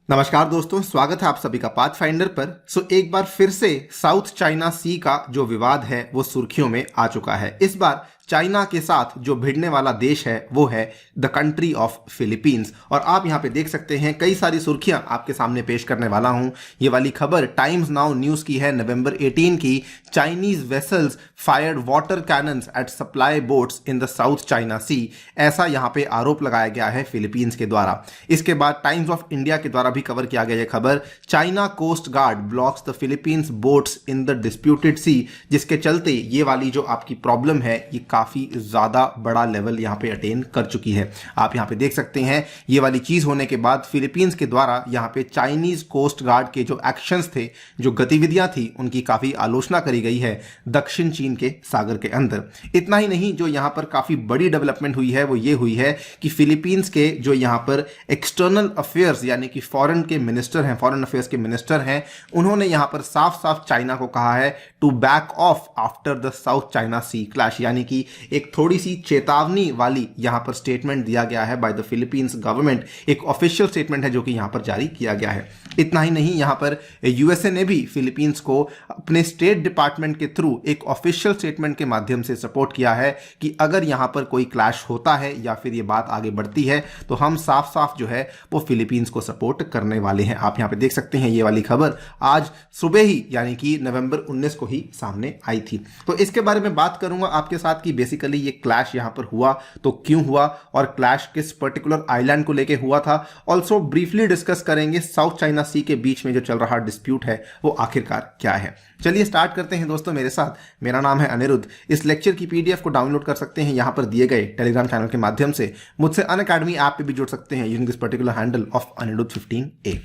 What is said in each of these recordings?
नमस्कार दोस्तों, स्वागत है आप सभी का पाथफाइंडर पर। एक बार फिर से साउथ चाइना सी का जो विवाद है वो सुर्खियों में आ चुका है। इस बार चाइना के साथ जो भिड़ने वाला देश है वो है द कंट्री ऑफ फिलीपींस। और आप यहाँ पे देख सकते हैं कई सारी सुर्खियां आपके सामने पेश करने वाला हूं। ये वाली खबर टाइम्स नाउ न्यूज की है, नवंबर 18 की। Chinese vessels fired water cannons at supply boats in the South China Sea, ऐसा यहाँ पे आरोप लगाया गया है फिलीपींस के द्वारा। इसके बाद टाइम्स ऑफ इंडिया के द्वारा भी कवर किया गया यह खबर, China coast guard blocks the Philippines boats in the disputed sea, जिसके चलते ये वाली जो आपकी प्रॉब्लम है ये काफी ज्यादा बड़ा लेवल यहां पे अटेन कर चुकी है। आप यहां पे देख सकते हैं ये वाली चीज होने के बाद फिलीपींस के द्वारा यहां पे चाइनीज कोस्ट गार्ड के जो एक्शंस थे, जो गतिविधियां थी, उनकी काफी आलोचना करी गई है दक्षिण चीन के सागर के अंदर। इतना ही नहीं, जो यहां पर काफी बड़ी डेवलपमेंट हुई है वो ये हुई है कि फिलीपींस के जो यहां पर एक्सटर्नल अफेयर्स यानी कि फॉरेन के मिनिस्टर हैं, फॉरेन अफेयर्स के मिनिस्टर हैं, उन्होंने यहां पर साफ साफ चाइना को कहा है to back off after the South China Sea clash, यानी कि एक थोड़ी सी चेतावनी वाली यहां पर स्टेटमेंट दिया गया है बाय द फिलीपींस गवर्नमेंट। एक ऑफिशियल स्टेटमेंट है जो कि यहां पर जारी किया गया है। इतना ही नहीं, यहां पर यूएसए ने भी फिलीपींस को अपने स्टेट डिपार्टमेंट के थ्रू एक ऑफिशियल स्टेटमेंट के माध्यम से सपोर्ट किया है कि अगर यहां पर कोई क्लैश होता है या फिर ये बात आगे बढ़ती है तो हम साफ साफ जो है वो फिलीपींस को सपोर्ट करने वाले हैं। आप यहां पे देख सकते हैं ये वाली खबर आज सुबह ही यानी कि नवंबर 19 को ही सामने आई थी। तो इसके बारे में बात करूंगा आपके साथ कि बेसिकली ये क्लैश यहां पर हुआ तो क्यों हुआ और क्लैश किस पर्टिकुलर आइलैंड को लेके हुआ था। ऑल्सो ब्रीफली डिस्कस करेंगे साउथ चाइना सी के बीच में जो चल रहा डिस्प्यूट है वो आखिरकार क्या है। चलिए स्टार्ट करते हैं दोस्तों मेरे साथ। मेरा नाम है अनिरुद्ध। इस लेक्चर की पीडीएफ को डाउनलोड कर सकते हैं यहां पर दिए गए टेलीग्राम चैनल के माध्यम से। मुझसे अनअकैडमी ऐप पे भी जुड़ सकते हैं using this particular handle of Anirudh 15A।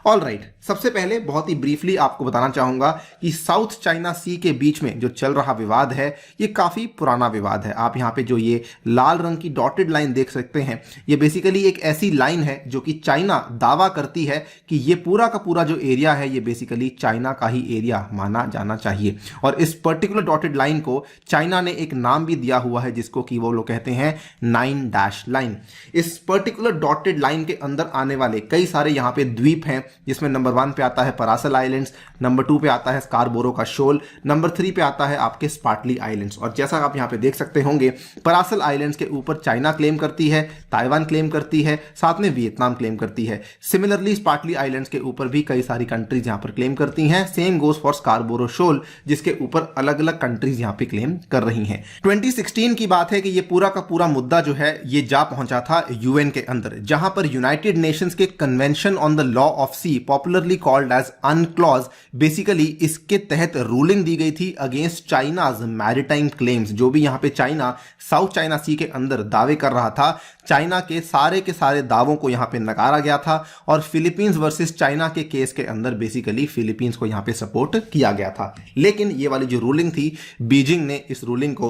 All right, सबसे पहले बहुत ही ब्रीफली आपको बताना चाहूंगा कि साउथ चाइना सी के बीच में जो चल रहा विवाद है ये काफी पुराना विवाद है। आप यहाँ पे जो ये लाल रंग की डॉटेड लाइन देख सकते हैं, ये बेसिकली एक ऐसी लाइन है जो कि चाइना दावा करती है कि ये पूरा का पूरा जो एरिया है ये बेसिकली चाइना का ही एरिया माना जाना चाहिए। और इस पर्टिकुलर डॉटेड लाइन को चाइना ने एक नाम भी दिया हुआ है जिसको कि वो लोग कहते हैं 9 डैश लाइन। इस पर्टिकुलर डॉटेड लाइन के अंदर आने वाले कई सारे यहाँ पे द्वीप हैं, जिसमें नंबर 1 पे आता है परासल आइलैंड्स, नंबर 2 पे आता है स्कारबोरो का शोल, नंबर 3 पे आता है आपके स्पार्टली आइलैंड्स। और जैसा आप यहां पे देख सकते होंगे, परासल आइलैंड्स के ऊपर चाइना क्लेम करती है, ताइवान क्लेम करती है, साथ में वियतनाम क्लेम करती है। सिमिलरली स्पार्टली आइलैंड्स के ऊपर भी कई सारी कंट्रीज यहां पर क्लेम करती हैं। Same goes for Scarborough Shoal, जिसके ऊपर अलग अलग कंट्रीज यहां पे क्लेम कर रही हैं। 2016 की बात है कि ये पूरा का पूरा मुद्दा जो है ये जा पहुंचा था यूएन के अंदर, जहां पर यूनाइटेड नेशंस के convention on the law of sea, popularly called as UNCLOS, basically इसके तहत रूलिंग दी गई थी अगेंस्ट चाइनाज मैरिटाइम क्लेम्स। जो भी यहां पे चाइना साउथ चाइना सी के अंदर दावे कर रहा था, चाइना के सारे दावों को यहां पे नकारा गया था और फिलीपींस वर्सेस चाइना के केस के अंदर बेसिकली फिलीपींस को यहां पे सपोर्ट किया गया था। लेकिन ये वाली जो रूलिंग थी, बीजिंग ने इस रूलिंग को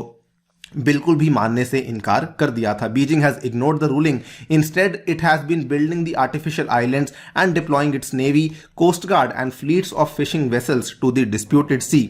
बिल्कुल भी मानने से इनकार कर दिया था। Beijing has ignored the ruling, instead it has been building the artificial islands and deploying its navy, coast guard and fleets of fishing vessels to the disputed sea.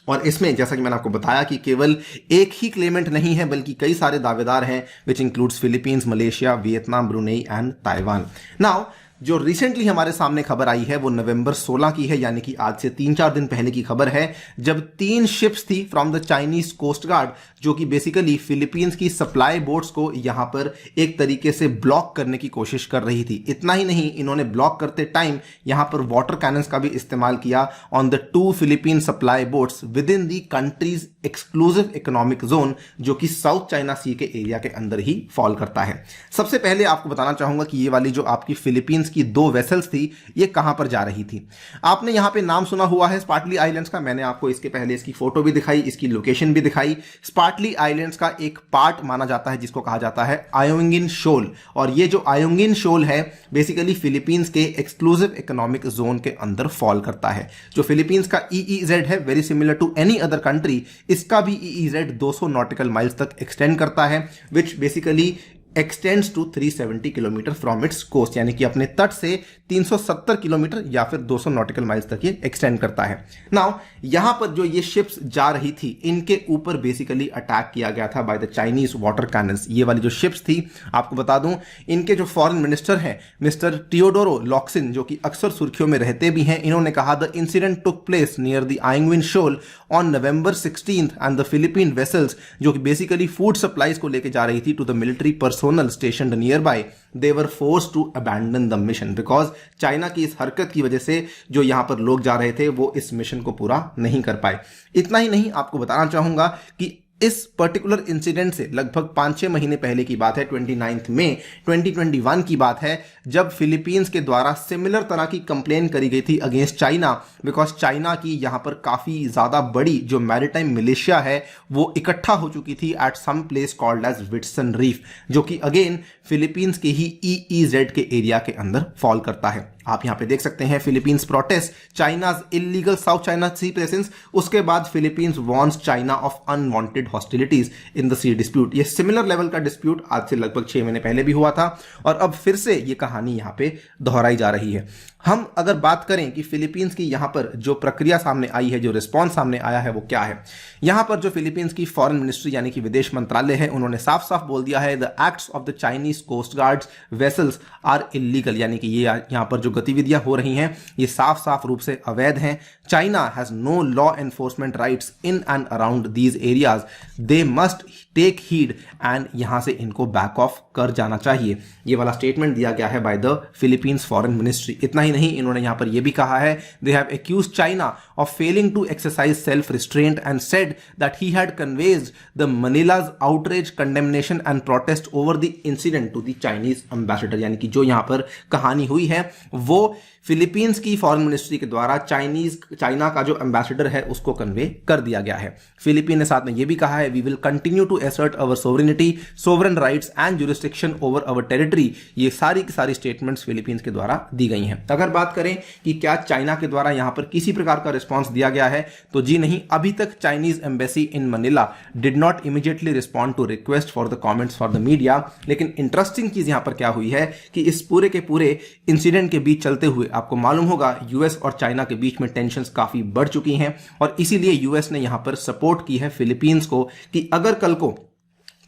और इसमें जैसा कि मैंने आपको बताया कि केवल एक ही क्लेमेंट नहीं है बल्कि कई सारे दावेदार हैं, which includes Philippines, Malaysia, Vietnam, Brunei and Taiwan. Now जो रिसेंटली हमारे सामने खबर आई है वो नवंबर 16 की है, यानी कि आज से 3-4 दिन पहले की खबर है, जब 3 शिप्स थी from the Chinese coast guard जो कि बेसिकली फिलीपींस की सप्लाई बोट्स को यहां पर एक तरीके से ब्लॉक करने की कोशिश कर रही थी। इतना ही नहीं, इन्होंने ब्लॉक करते टाइम यहां पर वाटर कैनन्स का भी इस्तेमाल किया on the 2 Philippine supply boats with in the countries exclusive economic zone, जो कि साउथ चाइना सी के एरिया के अंदर ही फॉल करता है। सबसे पहले आपको बताना चाहूंगा कि ये वाली जो आपकी फिलीपींस की 2 वेसल्स थी ये कहां पर जा रही थी। आपने यहां पे नाम सुना हुआ है स्पार्टली आइलैंड्स का, मैंने आपको इसके पहले इसकी फोटो भी दिखाई, इसकी लोकेशन भी दिखाई। स्पार्टली आइलैंड्स का एक पार्ट माना जाता है जिसको कहा जाता है आयोंगिन शोल, और ये जो आयोंगिन शोल है बेसिकली फिलीपींस के एक्सक्लूसिव इकोनॉमिक जोन के अंदर फॉल करता है। जो फिलीपींस का ईईजेड है, very similar to any other country, इसका भी ईईजेड 200 नॉटिकल माइल्स तक एक्सटेंड करता है, which basically extends to 370 kilometre from its coast, यानी कि अपने तट से 370 किलोमीटर या फिर 200 नॉटिकल माइल्स तक ये एक्सटेंड करता है। नाउ यहां पर जो ये शिप्स जा रही थी इनके ऊपर बेसिकली अटैक किया गया था by the Chinese water cannons. ये वाली जो शिप्स थी, आपको बता दूं, इनके जो फॉरेन मिनिस्टर हैं मिस्टर टियोडोरो लॉक्सिन, जो कि अक्सर सुर्खियों में रहते भी हैं, इन्होंने कहा the incident took place near the Ayungin shoal on November 16 and the Philippine vessels, जो कि बेसिकली फूड सप्लाईज को लेकर जा रही थी to the military personnel stationed nearby, they were forced to abandon the mission because China की इस हरकत की वजह से जो यहां पर लोग जा रहे थे वो इस मिशन को पूरा नहीं कर पाए। इतना ही नहीं, आपको बताना चाहूंगा कि इस पर्टिकुलर इंसिडेंट से लगभग 5-6 महीने पहले की बात है, 29 मई 2021 की बात है, जब फिलीपींस के द्वारा सिमिलर तरह की कंप्लेन करी गई थी अगेंस्ट चाइना बिकॉज चाइना की यहां पर काफी ज्यादा बड़ी जो मैरिटाइम मिलिशिया है वो इकट्ठा हो चुकी थी at some place called as Whitsun reef, जो कि अगेन फिलीपींस के ही EEZ के एरिया के अंदर फॉल करता है। आप यहां पे देख सकते हैं Philippines protest China's illegal South China Sea presence, उसके बाद Philippines warns China of unwanted hostilities in the sea dispute. ये सिमिलर लेवल का डिस्प्यूट आज से लगभग 6 महीने पहले भी हुआ था और अब फिर से ये कहानी यहां पे दोहराई जा रही है। हम अगर बात करें कि फिलीपींस की यहां पर जो प्रक्रिया सामने आई है, जो रिस्पॉन्स सामने आया है वो क्या है, यहां पर जो फिलीपींस की फॉरेन मिनिस्ट्री यानी कि विदेश मंत्रालय है, उन्होंने साफ साफ बोल दिया है the acts of the Chinese coast guards vessels are illegal, यानी कि ये यहां पर जो गतिविधियां हो रही हैं ये साफ साफ रूप से अवैध हैं। China has no law enforcement rights in and around these areas, they must take heed and यहां से इनको बैक ऑफ कर जाना चाहिए। ये वाला स्टेटमेंट दिया गया है by the Philippines foreign ministry. इतना ही नहीं, इन्होंने यहां पर यह भी कहा है they have accused China of failing to exercise self restraint and said that he had conveyed the Manila's outrage condemnation and protest over the incident to the Chinese ambassador, यानी कि जो यहां पर कहानी हुई है वो फिलीपींस की फॉरेन मिनिस्ट्री के द्वारा चाइना का जो एम्बेसडर है उसको कन्वे कर दिया गया है। फिलीपीन ने साथ में यह भी कहा है we will continue to assert our sovereignty, sovereign rights and jurisdiction over our territory. ये सारी की सारी स्टेटमेंट्स फिलीपींस के द्वारा दी गई हैं। अगर बात करें कि क्या चाइना के द्वारा यहां पर किसी प्रकार का रिस्पॉन्स दिया गया है, तो जी नहीं, अभी तक Chinese embassy in Manila did not immediately respond to request for the comments for the media. लेकिन इंटरेस्टिंग चीज यहां पर क्या हुई है कि इस पूरे के पूरे इंसिडेंट के बीच चलते हुए आपको मालूम होगा यूएस और चाइना के बीच में टेंशंस काफी बढ़ चुकी हैं और इसीलिए यूएस ने यहां पर सपोर्ट की है फिलीपींस को कि अगर कल को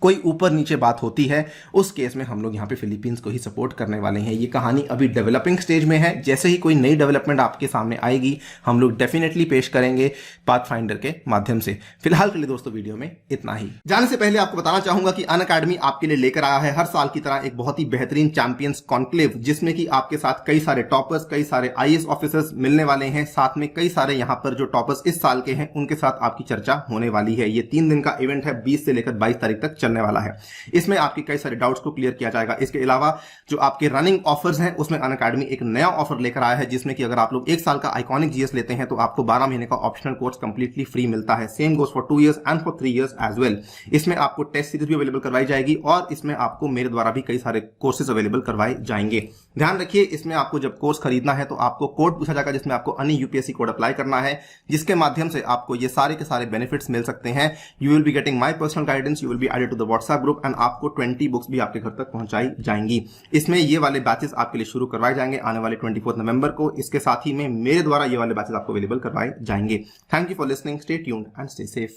कोई ऊपर नीचे बात होती है उस केस में हम लोग यहां पे फिलीपींस को ही सपोर्ट करने वाले हैं। ये कहानी अभी डेवलपिंग स्टेज में है, जैसे ही कोई नई डेवलपमेंट आपके सामने आएगी हम लोग डेफिनेटली पेश करेंगे पाथफाइंडर के माध्यम से। फिलहाल के लिए दोस्तों वीडियो में इतना ही। जाने से पहले आपको बताना चाहूंगा कि अनअकैडमी आपके लिए लेकर आया है हर साल की तरह एक बहुत ही बेहतरीन चैंपियंस कॉन्क्लेव, जिसमें कि आपके साथ कई सारे टॉपर्स, कई सारे IAS ऑफिसर्स मिलने वाले हैं, साथ में कई सारे यहां पर जो टॉपर्स इस साल के हैं उनके साथ आपकी चर्चा होने वाली है। ये 3 दिन का इवेंट है, 20 से लेकर 22 तारीख तक चलने वाला है। इसमें आपके कई सारे डाउट्स को क्लियर किया जाएगा। इसके अलावा जो आपके रनिंग ऑफर्स हैं उसमें अनअकैडमी एक नया ऑफर लेकर आया है, जिसमें कि अगर आप लोग 1 साल का आइकॉनिक GS लेते हैं तो आपको 12 महीने का ऑप्शनल कोर्स कंप्लीटली फ्री मिलता है। Same goes for 2 years and for 3 years as well. इसमें आपको टेस्ट सीरीज भी अवेलेबल करवाई जाएगी और इसमें आपको मेरे द्वारा भी कई सारे कोर्सेज अवेलेबल करवाए जाएंगे। ध्यान रखिए, इसमें आपको जब कोर्स खरीदना है तो आपको कोड पूछा जाएगा जिसमें आपको अन्य UPSC कोड अप्लाई करना है, जिसके माध्यम से आपको ये सारे के सारे बेनिफिट्स मिल सकते हैं। You will be getting my personal guidance, you will be added to the WhatsApp group and आपको 20 बुक्स भी आपके घर तक पहुंचाई जाएंगी। इसमें ये वाले बैचेस आपके लिए शुरू करवाए जाएंगे आने वाले 24 नवंबर को। इसके साथ ही में मेरे द्वारा ये वाले बैचेस आपको अवेलेबल करवाए जाएंगे। Thank you for listening, stay tuned and stay safe.